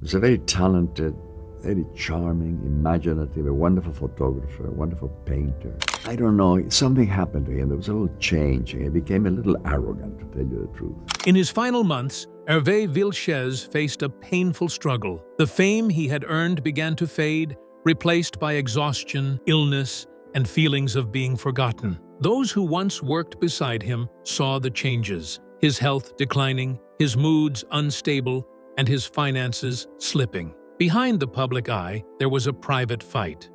He's a very talented, very charming, imaginative, a wonderful photographer, a wonderful painter. I don't know, something happened to him. There was a little change. He became a little arrogant, to tell you the truth. In his final months, Hervé Villechaize faced a painful struggle. The fame he had earned began to fade, replaced by exhaustion, illness, and feelings of being forgotten. Those who once worked beside him saw the changes, his health declining, his moods unstable, and his finances slipping. Behind the public eye, there was a private fight,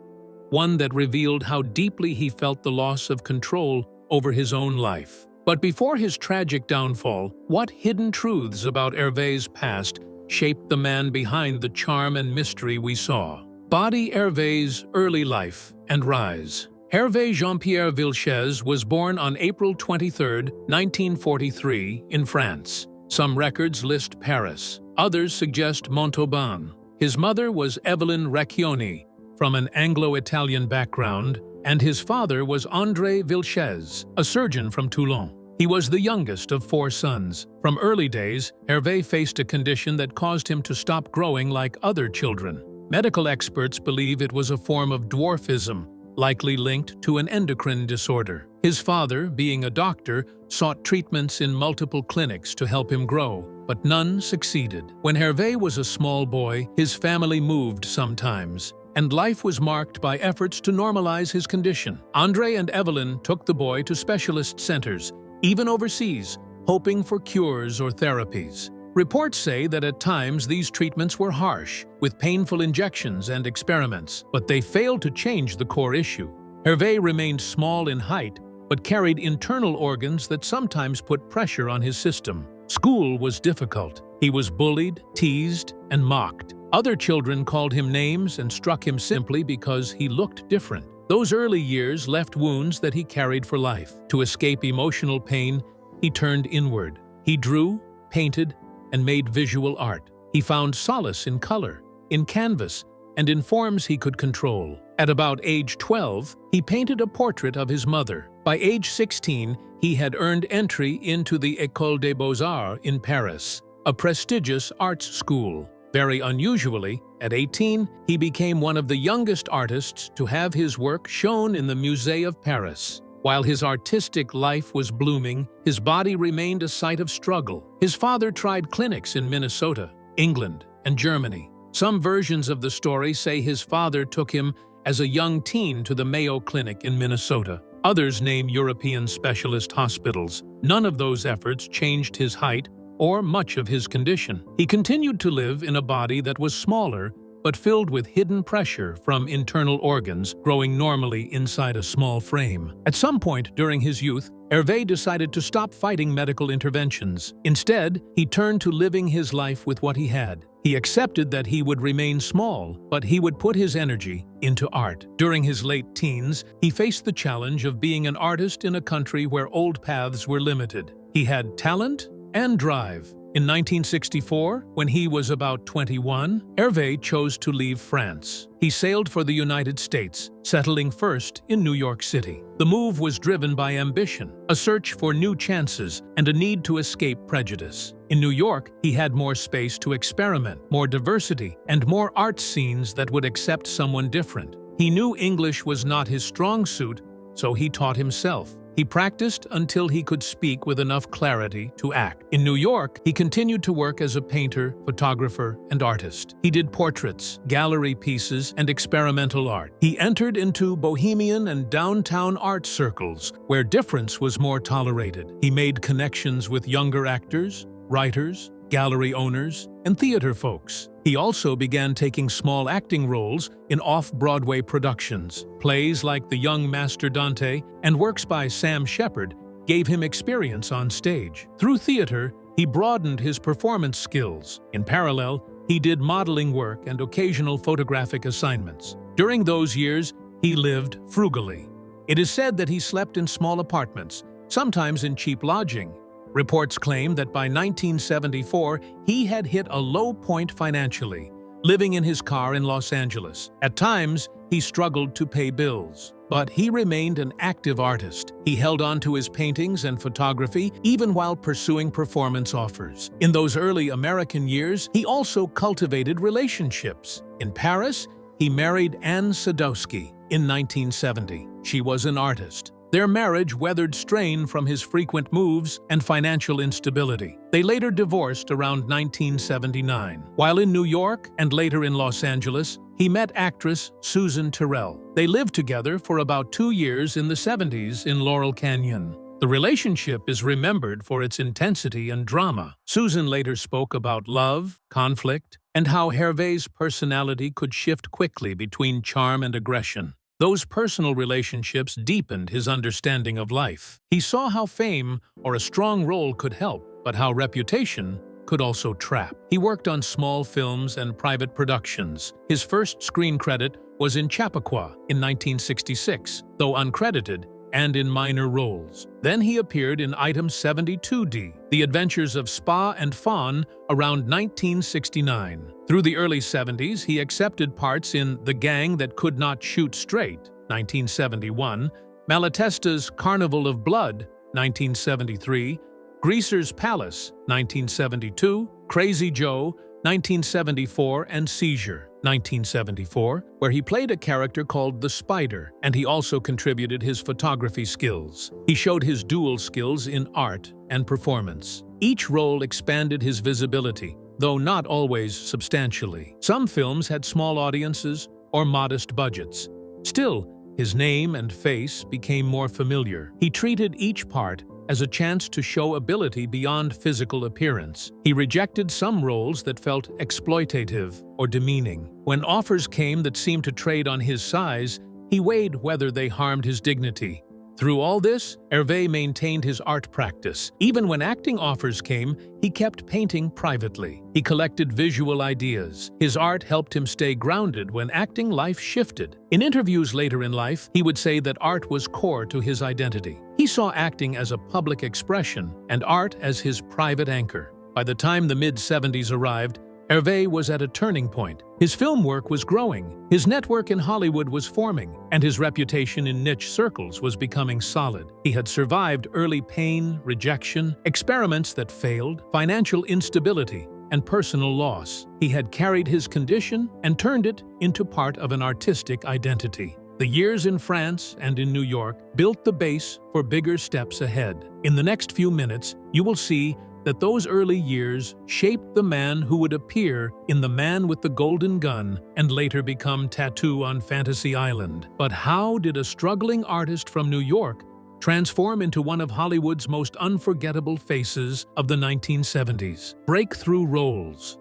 one that revealed how deeply he felt the loss of control over his own life. But before his tragic downfall, what hidden truths about Hervé's past shaped the man behind the charm and mystery we saw? Body Hervé's early life and rise. Hervé Jean-Pierre Villechaize was born on April 23, 1943, in France. Some records list Paris. Others suggest Montalban. His mother was Evelyn Recchioni, from an Anglo-Italian background, and his father was André Villechaize, a surgeon from Toulon. He was the youngest of 4 sons. From early days, Hervé faced a condition that caused him to stop growing like other children. Medical experts believe it was a form of dwarfism, likely linked to an endocrine disorder. His father, being a doctor, sought treatments in multiple clinics to help him grow, but none succeeded. When Hervé was a small boy, his family moved sometimes, and life was marked by efforts to normalize his condition. André and Evelyn took the boy to specialist centers, even overseas, hoping for cures or therapies. Reports say that at times these treatments were harsh, with painful injections and experiments, but they failed to change the core issue. Hervé remained small in height, but carried internal organs that sometimes put pressure on his system. School was difficult. He was bullied, teased, and mocked. Other children called him names and struck him simply because he looked different. Those early years left wounds that he carried for life. To escape emotional pain, he turned inward. He drew, painted, and made visual art. He found solace in color, in canvas, and in forms he could control. At about age 12, he painted a portrait of his mother. By age 16, he had earned entry into the École des Beaux-Arts in Paris, a prestigious arts school. Very unusually, at 18, he became one of the youngest artists to have his work shown in the Musée of Paris. While his artistic life was blooming, his body remained a site of struggle. His father tried clinics in Minnesota, England, and Germany. Some versions of the story say his father took him as a young teen to the Mayo Clinic in Minnesota. Others name European specialist hospitals. None of those efforts changed his height or much of his condition. He continued to live in a body that was smaller but filled with hidden pressure from internal organs growing normally inside a small frame. At some point during his youth, Hervé decided to stop fighting medical interventions. Instead, he turned to living his life with what he had. He accepted that he would remain small, but he would put his energy into art. During his late teens, he faced the challenge of being an artist in a country where old paths were limited. He had talent and drive. In 1964, when he was about 21, Hervé chose to leave France. He sailed for the United States, settling first in New York City. The move was driven by ambition, a search for new chances, and a need to escape prejudice. In New York, he had more space to experiment, more diversity, and more art scenes that would accept someone different. He knew English was not his strong suit, so he taught himself. He practiced until he could speak with enough clarity to act. In New York, he continued to work as a painter, photographer, and artist. He did portraits, gallery pieces, and experimental art. He entered into bohemian and downtown art circles, where difference was more tolerated. He made connections with younger actors, writers, gallery owners, and theater folks. He also began taking small acting roles in off-Broadway productions. Plays like The Young Master Dante and works by Sam Shepard gave him experience on stage. Through theater, he broadened his performance skills. In parallel, he did modeling work and occasional photographic assignments. During those years, he lived frugally. It is said that he slept in small apartments, sometimes in cheap lodging. Reports claim that by 1974, he had hit a low point financially, living in his car in Los Angeles. At times, he struggled to pay bills. But he remained an active artist. He held on to his paintings and photography even while pursuing performance offers. In those early American years, he also cultivated relationships. In Paris, he married Anne Sadowski in 1970. She was an artist. Their marriage weathered strain from his frequent moves and financial instability. They later divorced around 1979. While in New York and later in Los Angeles, he met actress Susan Terrell. They lived together for about 2 years in the 70s in Laurel Canyon. The relationship is remembered for its intensity and drama. Susan later spoke about love, conflict, and how Hervé's personality could shift quickly between charm and aggression. Those personal relationships deepened his understanding of life. He saw how fame or a strong role could help, but how reputation could also trap. He worked on small films and private productions. His first screen credit was in Chappaqua in 1966, though uncredited, and in minor roles. Then he appeared in Item 72D, The Adventures of Spa and Fawn, around 1969. Through the early 70s, he accepted parts in The Gang That Could Not Shoot Straight, 1971, Malatesta's Carnival of Blood, 1973, Greaser's Palace, 1972, Crazy Joe, 1974, and Seizure, 1974, where he played a character called the Spider, and he also contributed his photography skills. He showed his dual skills in art and performance. Each role expanded his visibility, though not always substantially. Some films had small audiences or modest budgets. Still, his name and face became more familiar. He treated each part as a chance to show ability beyond physical appearance. He rejected some roles that felt exploitative or demeaning. When offers came that seemed to trade on his size, he weighed whether they harmed his dignity. Through all this, Hervé maintained his art practice. Even when acting offers came, he kept painting privately. He collected visual ideas. His art helped him stay grounded when acting life shifted. In interviews later in life, he would say that art was core to his identity. He saw acting as a public expression and art as his private anchor. By the time the mid-70s arrived, Hervé was at a turning point. His film work was growing, his network in Hollywood was forming, and his reputation in niche circles was becoming solid. He had survived early pain, rejection, experiments that failed, financial instability, and personal loss. He had carried his condition and turned it into part of an artistic identity. The years in France and in New York built the base for bigger steps ahead. In the next few minutes, you will see that those early years shaped the man who would appear in The Man with the Golden Gun and later become Tattoo on Fantasy Island. But how did a struggling artist from New York transform into one of Hollywood's most unforgettable faces of the 1970s? Breakthrough roles.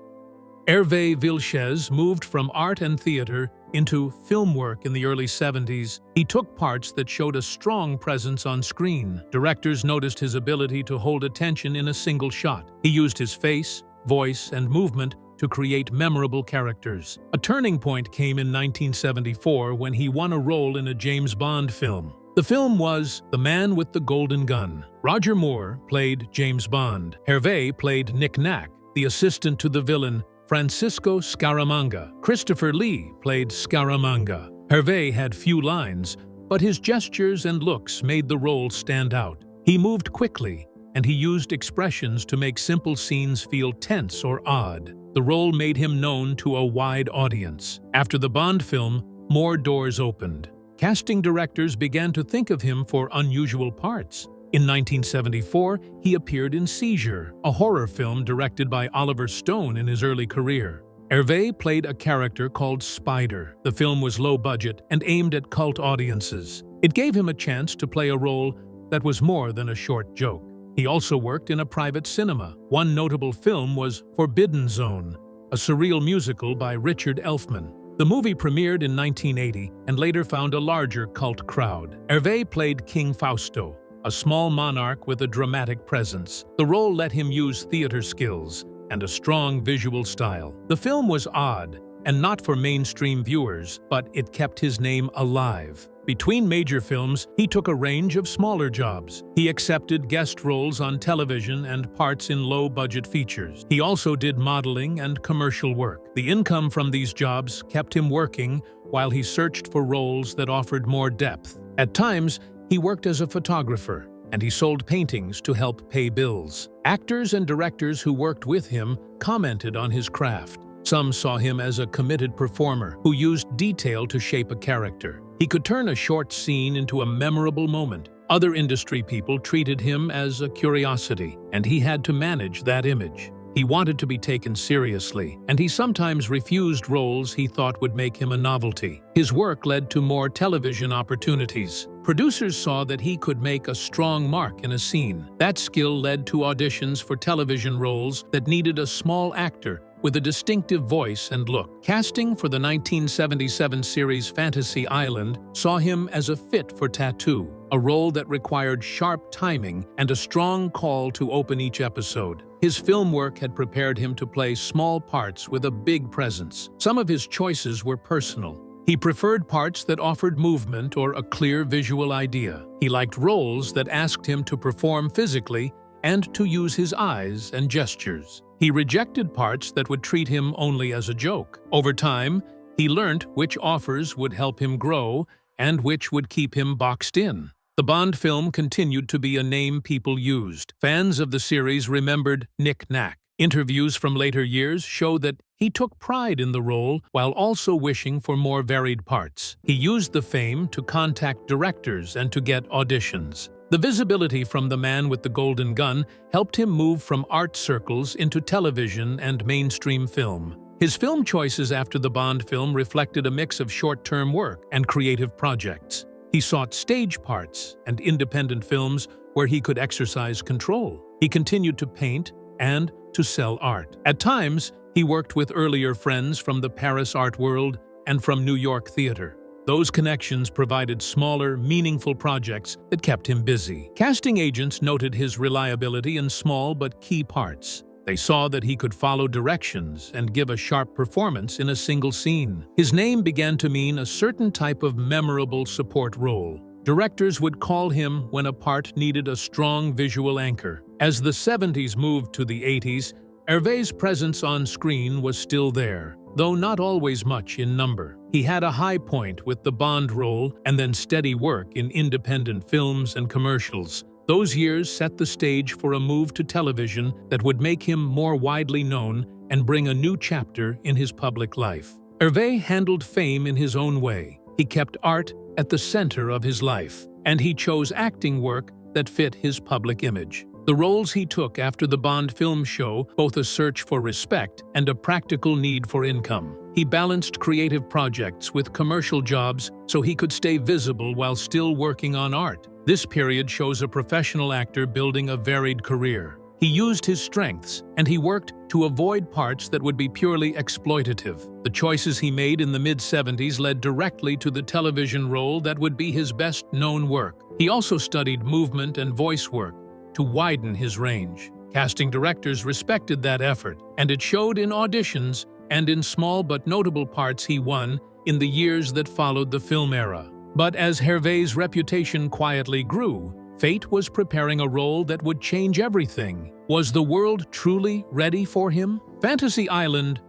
Hervé Villechaize moved from art and theater into film work in the early 70s. He took parts that showed a strong presence on screen. Directors noticed his ability to hold attention in a single shot. He used his face, voice, and movement to create memorable characters. A turning point came in 1974 when he won a role in a James Bond film. The film was The Man with the Golden Gun. Roger Moore played James Bond. Hervé played Nick Nack, the assistant to the villain Francisco Scaramanga. Christopher Lee played Scaramanga. Hervé had few lines, but his gestures and looks made the role stand out. He moved quickly, and he used expressions to make simple scenes feel tense or odd. The role made him known to a wide audience. After the Bond film, more doors opened. Casting directors began to think of him for unusual parts. In 1974, he appeared in Seizure, a horror film directed by Oliver Stone in his early career. Hervé played a character called Spider. The film was low budget and aimed at cult audiences. It gave him a chance to play a role that was more than a short joke. He also worked in a private cinema. One notable film was Forbidden Zone, a surreal musical by Richard Elfman. The movie premiered in 1980 and later found a larger cult crowd. Hervé played King Fausto, a small monarch with a dramatic presence. The role let him use theater skills and a strong visual style. The film was odd and not for mainstream viewers, but it kept his name alive. Between major films, he took a range of smaller jobs. He accepted guest roles on television and parts in low-budget features. He also did modeling and commercial work. The income from these jobs kept him working while he searched for roles that offered more depth. At times, he worked as a photographer, and he sold paintings to help pay bills. Actors and directors who worked with him commented on his craft. Some saw him as a committed performer who used detail to shape a character. He could turn a short scene into a memorable moment. Other industry people treated him as a curiosity, and he had to manage that image. He wanted to be taken seriously, and he sometimes refused roles he thought would make him a novelty. His work led to more television opportunities. Producers saw that he could make a strong mark in a scene. That skill led to auditions for television roles that needed a small actor with a distinctive voice and look. Casting for the 1977 series Fantasy Island saw him as a fit for Tattoo, a role that required sharp timing and a strong call to open each episode. His film work had prepared him to play small parts with a big presence. Some of his choices were personal. He preferred parts that offered movement or a clear visual idea. He liked roles that asked him to perform physically and to use his eyes and gestures. He rejected parts that would treat him only as a joke. Over time, he learned which offers would help him grow and which would keep him boxed in. The Bond film continued to be a name people used. Fans of the series remembered Nick Nack. Interviews from later years show that he took pride in the role while also wishing for more varied parts. He used the fame to contact directors and to get auditions. The visibility from the man with the golden gun helped him move from art circles into television and mainstream film. His film choices after the Bond film reflected a mix of short-term work and creative projects. He sought stage parts and independent films where he could exercise control. He continued to paint and to sell art. At times, he worked with earlier friends from the Paris art world and from New York theater. Those connections provided smaller, meaningful projects that kept him busy. Casting agents noted his reliability in small but key parts. They saw that he could follow directions and give a sharp performance in a single scene. His name began to mean a certain type of memorable support role. Directors would call him when a part needed a strong visual anchor. As the 70s moved to the 80s, Hervé's presence on screen was still there, though not always much in number. He had a high point with the Bond role and then steady work in independent films and commercials. Those years set the stage for a move to television that would make him more widely known and bring a new chapter in his public life. Hervé handled fame in his own way. He kept art at the center of his life, and he chose acting work that fit his public image. The roles he took after the Bond film show both a search for respect and a practical need for income. He balanced creative projects with commercial jobs so he could stay visible while still working on art. This period shows a professional actor building a varied career. He used his strengths, and he worked to avoid parts that would be purely exploitative. The choices he made in the mid-70s led directly to the television role that would be his best-known work. He also studied movement and voice work to widen his range. Casting directors respected that effort, and it showed in auditions and in small but notable parts he won in the years that followed the film era. But as Hervé's reputation quietly grew, fate was preparing a role that would change everything. Was the world truly ready for him? Fantasy Island,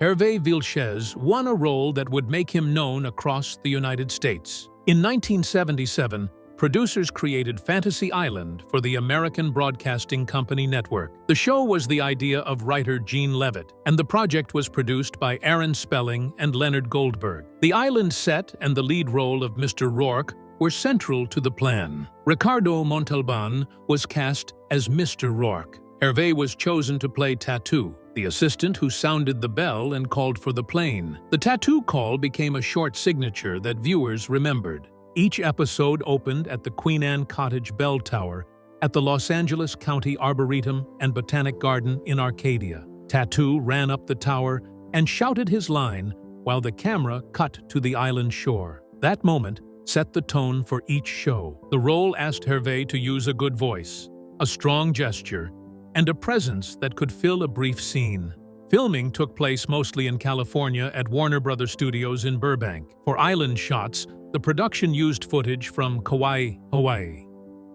Hervé Villechaize won a role that would make him known across the United States. In 1977, producers created Fantasy Island for the American Broadcasting Company network. The show was the idea of writer Gene Levitt, and the project was produced by Aaron Spelling and Leonard Goldberg. The island set and the lead role of Mr. Rourke were central to the plan. Ricardo Montalban was cast as Mr. Rourke. Hervé was chosen to play Tattoo, the assistant who sounded the bell and called for the plane. The Tattoo call became a short signature that viewers remembered. Each episode opened at the Queen Anne Cottage Bell Tower at the Los Angeles County Arboretum and Botanic Garden in Arcadia. Tattoo ran up the tower and shouted his line while the camera cut to the island shore. That moment set the tone for each show. The role asked Hervé to use a good voice, a strong gesture, and a presence that could fill a brief scene. Filming took place mostly in California at Warner Brothers Studios in Burbank. For island shots, The production used footage from Kauai, Hawaii.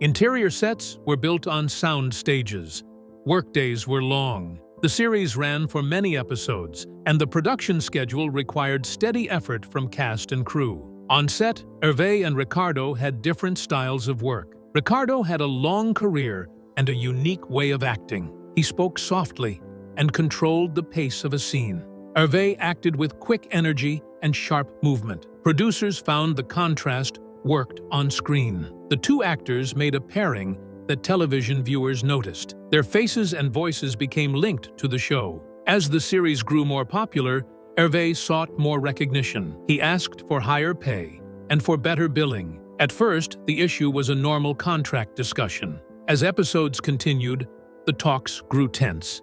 Interior sets were built on sound stages. Workdays were long. The series ran for many episodes, and the production schedule required steady effort from cast and crew. On set, Hervé and Ricardo had different styles of work. Ricardo had a long career and a unique way of acting. He spoke softly and controlled the pace of a scene. Hervé acted with quick energy and sharp movement. Producers found the contrast worked on screen. The two actors made a pairing that television viewers noticed. Their faces and voices became linked to the show. As the series grew more popular, Hervé sought more recognition. He asked for higher pay and for better billing. At first, the issue was a normal contract discussion. As episodes continued, the talks grew tense.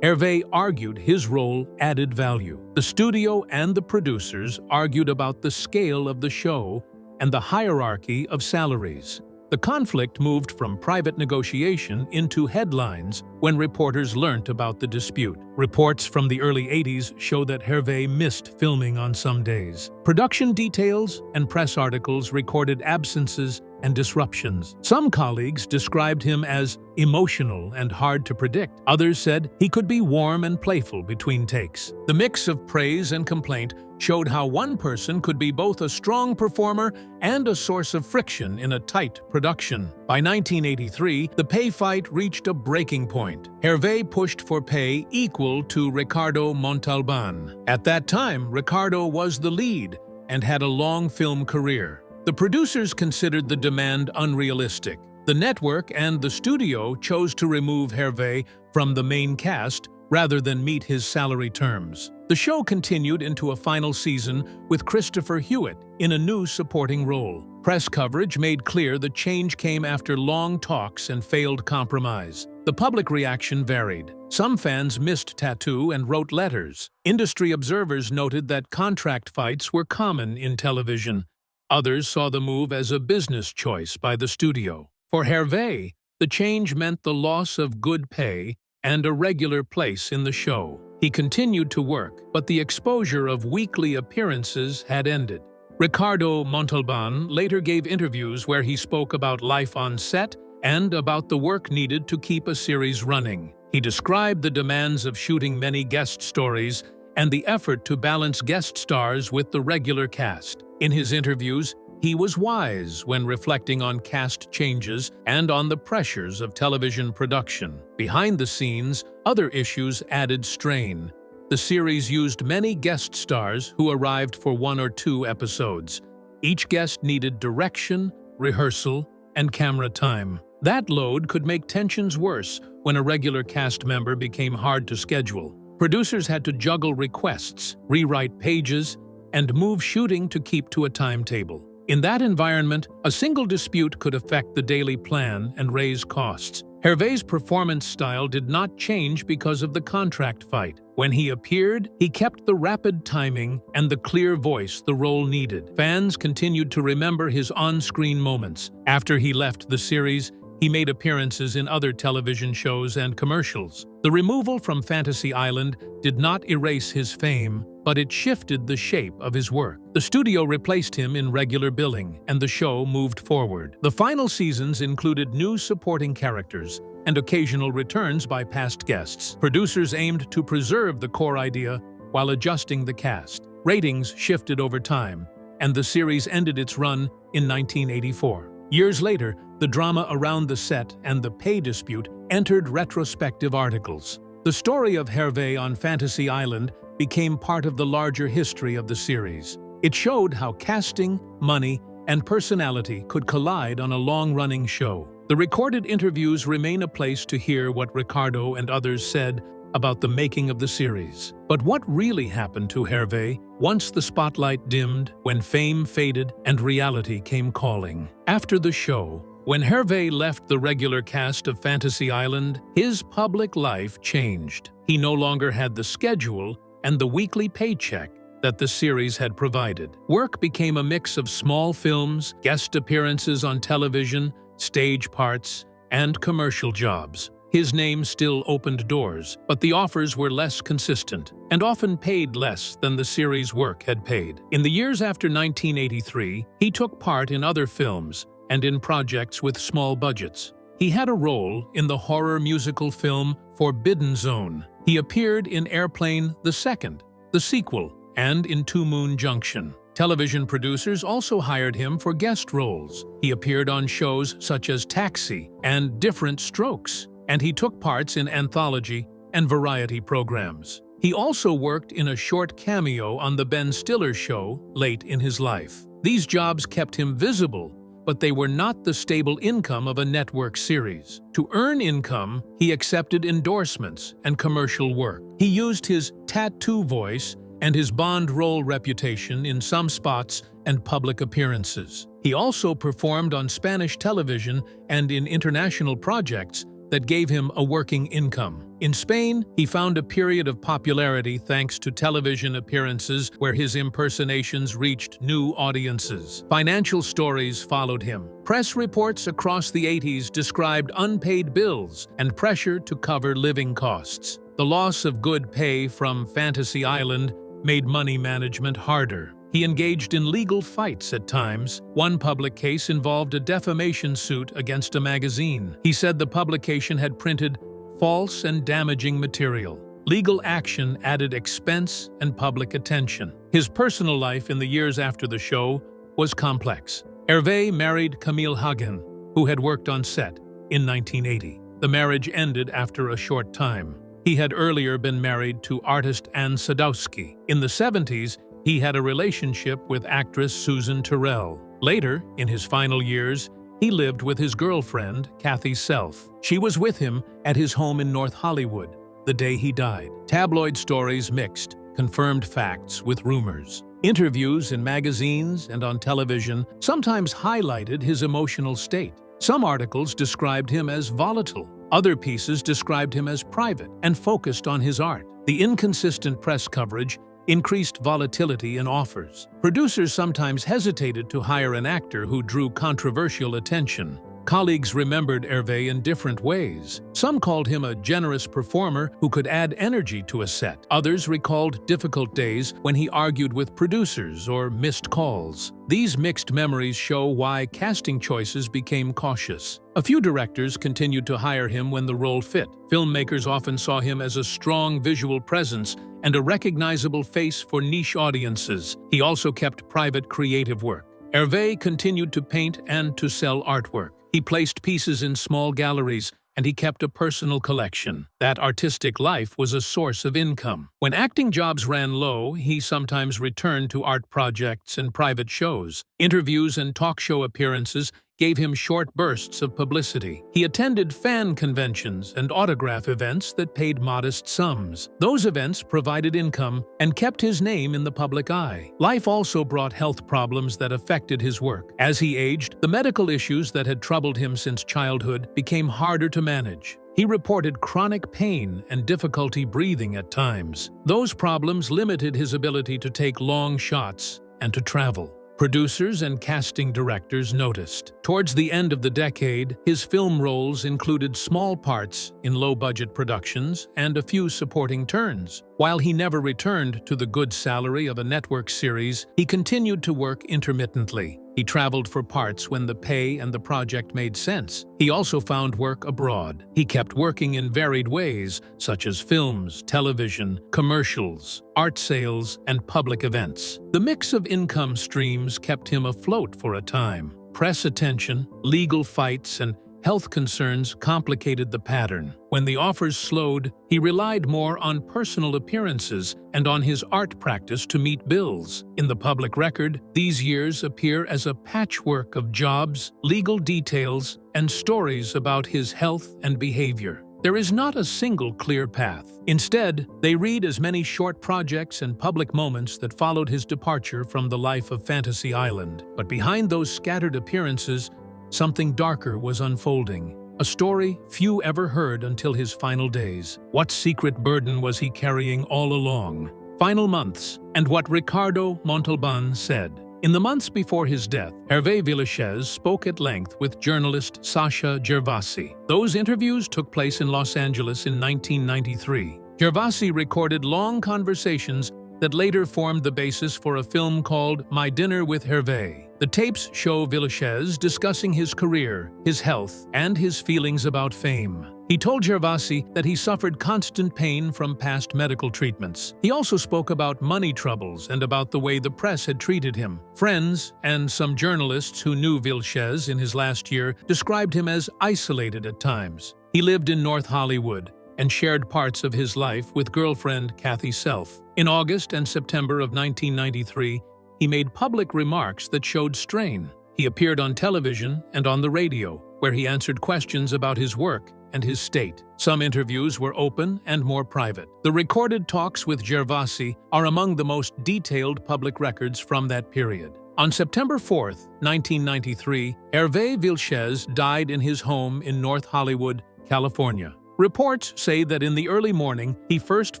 Hervé argued his role added value. The studio and the producers argued about the scale of the show and the hierarchy of salaries. The conflict moved from private negotiation into headlines when reporters learnt about the dispute. Reports from the early 80s show that Hervé missed filming on some days. Production details and press articles recorded absences and disruptions. Some colleagues described him as emotional and hard to predict. Others said he could be warm and playful between takes. The mix of praise and complaint showed how one person could be both a strong performer and a source of friction in a tight production. By 1983, the pay fight reached a breaking point. Hervé pushed for pay equal to Ricardo Montalban. At that time, Ricardo was the lead and had a long film career. The producers considered the demand unrealistic. The network and the studio chose to remove Hervé from the main cast rather than meet his salary terms. The show continued into a final season with Christopher Hewitt in a new supporting role. Press coverage made clear the change came after long talks and failed compromise. The public reaction varied. Some fans missed Tattoo and wrote letters. Industry observers noted that contract fights were common in television. Others saw the move as a business choice by the studio. For Hervé, the change meant the loss of good pay and a regular place in the show. He continued to work, but the exposure of weekly appearances had ended. Ricardo Montalban later gave interviews where he spoke about life on set and about the work needed to keep a series running. He described the demands of shooting many guest stories and the effort to balance guest stars with the regular cast. In his interviews, he was wise when reflecting on cast changes and on the pressures of television production. Behind the scenes, other issues added strain. The series used many guest stars who arrived for 1 or 2 episodes. Each guest needed direction, rehearsal, and camera time. That load could make tensions worse when a regular cast member became hard to schedule. Producers had to juggle requests, rewrite pages, and move shooting to keep to a timetable. In that environment, a single dispute could affect the daily plan and raise costs. Hervé's performance style did not change because of the contract fight. When he appeared, he kept the rapid timing and the clear voice the role needed. Fans continued to remember his on-screen moments. After he left the series, he made appearances in other television shows and commercials. The removal from Fantasy Island did not erase his fame, but it shifted the shape of his work. The studio replaced him in regular billing, and the show moved forward. The final seasons included new supporting characters and occasional returns by past guests. Producers aimed to preserve the core idea while adjusting the cast. Ratings shifted over time, and the series ended its run in 1984. Years later, the drama around the set and the pay dispute entered retrospective articles. The story of Hervé on Fantasy Island became part of the larger history of the series. It showed how casting, money, and personality could collide on a long-running show. The recorded interviews remain a place to hear what Ricardo and others said about the making of the series. But what really happened to Hervé once the spotlight dimmed, when fame faded and reality came calling? After the show, when Hervé left the regular cast of Fantasy Island, his public life changed. He no longer had the schedule and the weekly paycheck that the series had provided. Work became a mix of small films, guest appearances on television, stage parts, and commercial jobs. His name still opened doors, but the offers were less consistent and often paid less than the series' work had paid. In the years after 1983, he took part in other films and in projects with small budgets. He had a role in the horror musical film Forbidden Zone. He appeared in Airplane the Second, the sequel, and in Two Moon Junction. Television producers also hired him for guest roles. He appeared on shows such as Taxi and Different Strokes, and he took parts in anthology and variety programs. He also worked in a short cameo on The Ben Stiller Show late in his life. These jobs kept him visible, but they were not the stable income of a network series. To earn income, he accepted endorsements and commercial work. He used his tattoo voice and his Bond role reputation in some spots and public appearances. He also performed on Spanish television and in international projects that gave him a working income. In Spain, he found a period of popularity thanks to television appearances where his impersonations reached new audiences. Financial stories followed him. Press reports across the 80s described unpaid bills and pressure to cover living costs. The loss of good pay from Fantasy Island made money management harder. He engaged in legal fights at times. One public case involved a defamation suit against a magazine. He said the publication had printed false and damaging material. Legal action added expense and public attention. His personal life in the years after the show was complex. Hervé married Camille Hagen, who had worked on set, in 1980. The marriage ended after a short time. He had earlier been married to artist Anne Sadowski. In the 70s, he had a relationship with actress Susan Terrell. Later, in his final years, he lived with his girlfriend, Kathy Self. She was with him at his home in North Hollywood the day he died. Tabloid stories mixed confirmed facts with rumors. Interviews in magazines and on television sometimes highlighted his emotional state. Some articles described him as volatile. Other pieces described him as private and focused on his art. The inconsistent press coverage increased volatility in offers. Producers sometimes hesitated to hire an actor who drew controversial attention. Colleagues remembered Hervé in different ways. Some called him a generous performer who could add energy to a set. Others recalled difficult days when he argued with producers or missed calls. These mixed memories show why casting choices became cautious. A few directors continued to hire him when the role fit. Filmmakers often saw him as a strong visual presence and a recognizable face for niche audiences. He also kept private creative work. Hervé continued to paint and to sell artwork. He placed pieces in small galleries, and he kept a personal collection. That artistic life was a source of income. When acting jobs ran low, he sometimes returned to art projects and private shows. Interviews and talk show appearances gave him short bursts of publicity. He attended fan conventions and autograph events that paid modest sums. Those events provided income and kept his name in the public eye. Life also brought health problems that affected his work. As he aged, the medical issues that had troubled him since childhood became harder to manage. He reported chronic pain and difficulty breathing at times. Those problems limited his ability to take long shots and to travel. Producers and casting directors noticed. Towards the end of the decade, his film roles included small parts in low-budget productions and a few supporting turns. While he never returned to the good salary of a network series, he continued to work intermittently. He traveled for parts when the pay and the project made sense. He also found work abroad. He kept working in varied ways, such as films, television, commercials, art sales, and public events. The mix of income streams kept him afloat for a time. Press attention, legal fights, and health concerns complicated the pattern. When the offers slowed, he relied more on personal appearances and on his art practice to meet bills. In the public record, these years appear as a patchwork of jobs, legal details, and stories about his health and behavior. There is not a single clear path. Instead, they read as many short projects and public moments that followed his departure from the life of Fantasy Island. But behind those scattered appearances, something darker was unfolding, a story few ever heard until his final days. What secret burden was he carrying all along? Final months, and what Ricardo Montalban said. In the months before his death, Hervé Villechaize spoke at length with journalist Sasha Gervasi. Those interviews took place in Los Angeles in 1993. Gervasi recorded long conversations that later formed the basis for a film called My Dinner with Hervé. The tapes show Villechaize discussing his career, his health, and his feelings about fame. He told Gervasi that he suffered constant pain from past medical treatments. He also spoke about money troubles and about the way the press had treated him. Friends and some journalists who knew Villechaize in his last year described him as isolated at times. He lived in North Hollywood and shared parts of his life with girlfriend Kathy Self. In August and September of 1993, he made public remarks that showed strain. He appeared on television and on the radio, where he answered questions about his work and his state. Some interviews were open and more private. The recorded talks with Gervasi are among the most detailed public records from that period. On September 4, 1993, Hervé Villechaize died in his home in North Hollywood, California. Reports say that in the early morning, he first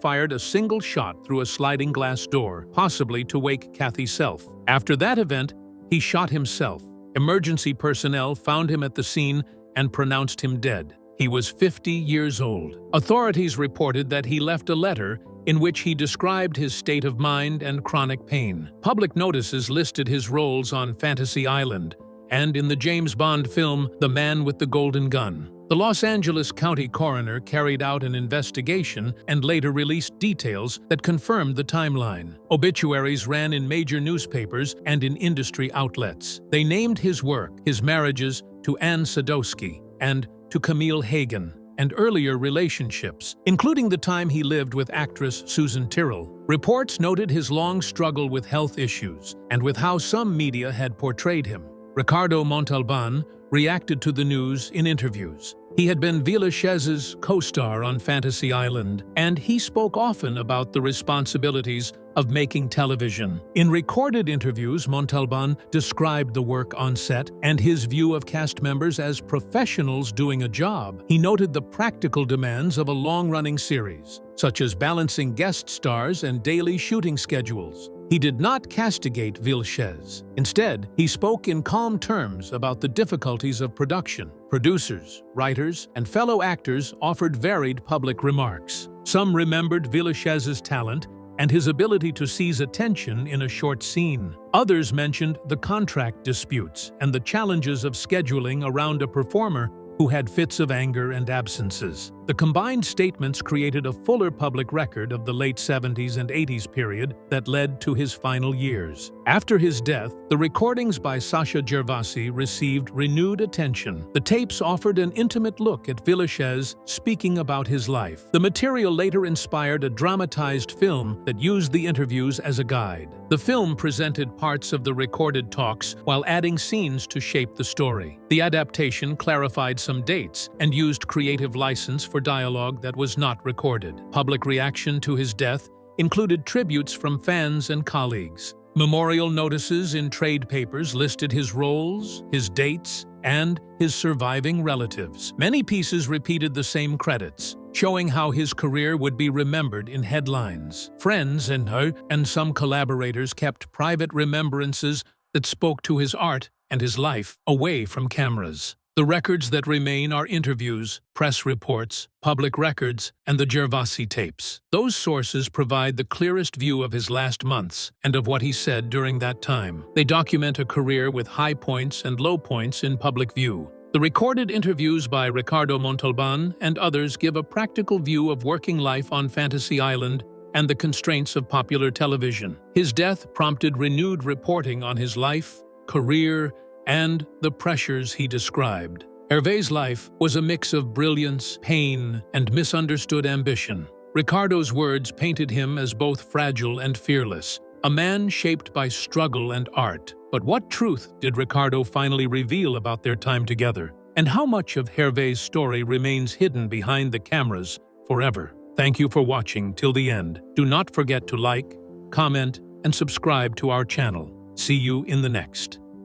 fired a single shot through a sliding glass door, possibly to wake Kathy Self. After that event, he shot himself. Emergency personnel found him at the scene and pronounced him dead. He was 50 years old. Authorities reported that he left a letter in which he described his state of mind and chronic pain. Public notices listed his roles on Fantasy Island and in the James Bond film The Man with the Golden Gun. The Los Angeles County coroner carried out an investigation and later released details that confirmed the timeline. Obituaries ran in major newspapers and in industry outlets. They named his work, his marriages to Anne Sadowski and to Camille Hagen, and earlier relationships, including the time he lived with actress Susan Tyrrell. Reports noted his long struggle with health issues and with how some media had portrayed him. Ricardo Montalban reacted to the news in interviews. He had been Villechaize's co-star on Fantasy Island, and he spoke often about the responsibilities of making television. In recorded interviews, Montalban described the work on set and his view of cast members as professionals doing a job. He noted the practical demands of a long-running series, such as balancing guest stars and daily shooting schedules. He did not castigate Villechaize. Instead, he spoke in calm terms about the difficulties of production. Producers, writers, and fellow actors offered varied public remarks. Some remembered Villechaize's talent and his ability to seize attention in a short scene. Others mentioned the contract disputes and the challenges of scheduling around a performer who had fits of anger and absences. The combined statements created a fuller public record of the late 70s and 80s period that led to his final years. After his death, the recordings by Sasha Gervasi received renewed attention. The tapes offered an intimate look at Villechaize speaking about his life. The material later inspired a dramatized film that used the interviews as a guide. The film presented parts of the recorded talks while adding scenes to shape the story. The adaptation clarified some dates and used creative license for dialogue that was not recorded. Public reaction to his death included tributes from fans and colleagues. Memorial notices in trade papers listed his roles, his dates, and his surviving relatives. Many pieces repeated the same credits, showing how his career would be remembered in headlines. Friends and some collaborators kept private remembrances that spoke to his art and his life away from cameras. The records that remain are interviews, press reports, public records, and the Gervasi tapes. Those sources provide the clearest view of his last months and of what he said during that time. They document a career with high points and low points in public view. The recorded interviews by Ricardo Montalban and others give a practical view of working life on Fantasy Island and the constraints of popular television. His death prompted renewed reporting on his life, career, and the pressures he described. Hervé's life was a mix of brilliance, pain, and misunderstood ambition. Ricardo's words painted him as both fragile and fearless, a man shaped by struggle and art. But what truth did Ricardo finally reveal about their time together? And how much of Hervé's story remains hidden behind the cameras forever? Thank you for watching till the end. Do not forget to like, comment, and subscribe to our channel. See you in the next.